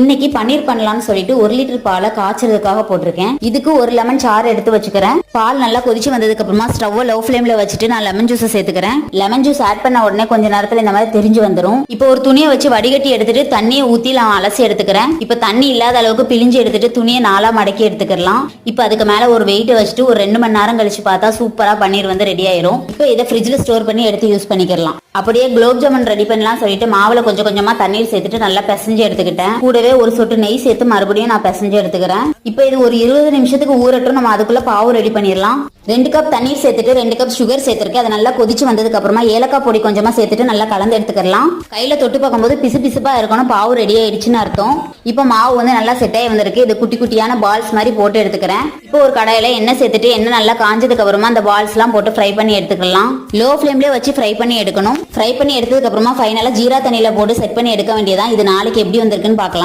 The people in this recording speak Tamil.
இன்னைக்கு பன்னீர் பண்ணலாம்னு சொல்லிட்டு 1 லிட்டர் பாலை காய்ச்சறதுக்காக போட்டிருக்கேன். இதுக்கு 1 லெமன் சாறு எடுத்து வச்சுக்கிறேன். பால் நல்லா கொதிச்சு வந்ததுக்கு அப்புறமா ஸ்டவ் லோ ஃப்ளேம்ல வச்சுட்டு நான் லெமன் ஜூஸ் சேர்த்துக்கிறேன். லெமன் ஜூஸ் ஆட் பண்ண உடனே கொஞ்ச நேரத்துல இந்த மாதிரி தெரிஞ்சு வந்துடும். இப்போ ஒரு துணியை வச்சு வடிகட்டி எடுத்துட்டு தண்ணியை ஊத்தி நான் அலசி எடுத்துக்கிறேன். இப்போ தண்ணி இல்லாத அளவுக்கு பிழிஞ்சு எடுத்துட்டு துணியை 4 மடக்கி எடுத்துக்கலாம். இப்போ அதுக்கு மேல ஒரு வெயிட் வச்சுட்டு ஒரு 2 மணி நேரம் கழிச்சு பார்த்தா சூப்பரா பன்னீர் வந்து ரெடி ஆயிரும். இப்போ இதை ஃப்ரிட்ஜ்ல ஸ்டோர் பண்ணி எடுத்து யூஸ் பண்ணிக்கலாம். அப்படியே குலோப் ஜாமுன் ரெடி பண்ணலாம் சொல்லிட்டு மாவுல கொஞ்சம் கொஞ்சமா தண்ணீர் சேர்த்துட்டு நல்லா பிசைஞ்சு எடுத்துக்கிட்டேன். கூடவே ஒரு சொட்டு நெய் சேர்த்து மறுபடியும் நான் பிசைஞ்சு எடுத்துக்கிறேன். இப்போ இது ஒரு 20 நிமிஷத்துக்கு ஊறட்டும். நம்ம அதுக்குள்ள பாவு ரெடி பண்ணிடலாம். 2 கப் தண்ணீர் சேர்த்துட்டு 2 கப் சுகர் சேர்த்திருக்கேன். அது நல்லா கொதிச்சு வந்ததுக்கு அப்புறமா ஏலக்காய் பொடி கொஞ்சமா சேர்த்துட்டு நல்லா கலந்து எடுத்துக்கலாம். கையில தொட்டு பார்க்கும்போது பிசு பிசுப்பா இருக்கணும். பாவு ரெடி ஆயிடுச்சுன்னு அர்த்தம். இப்போ மாவு வந்து நல்லா செட் ஆகி வந்திருக்கு. இது குட்டி குட்டியான பால்ஸ் மாதிரி போட்டு எடுத்துக்கிறேன். இப்போ ஒரு கடாயில எண்ணெய் சேர்த்துட்டு எண்ணெய் நல்லா காஞ்சதுக்கு அப்புறமா அந்த பால்ஸ் எல்லாம் போட்டு ஃப்ரை பண்ணி எடுத்துக்கலாம். லோ ஃப்ளேம்லயே வச்சு ஃப்ரை பண்ணி எடுக்கணும். ஃப்ரை பண்ணி எடுத்ததுக்கு அப்புறமா ஃபைனலா ஜீரா தண்ணியில போட்டு செட் பண்ணி எடுக்க வேண்டியதான். இது நாளைக்கு எப்படி வந்திருக்குன்னு பார்க்கலாம்.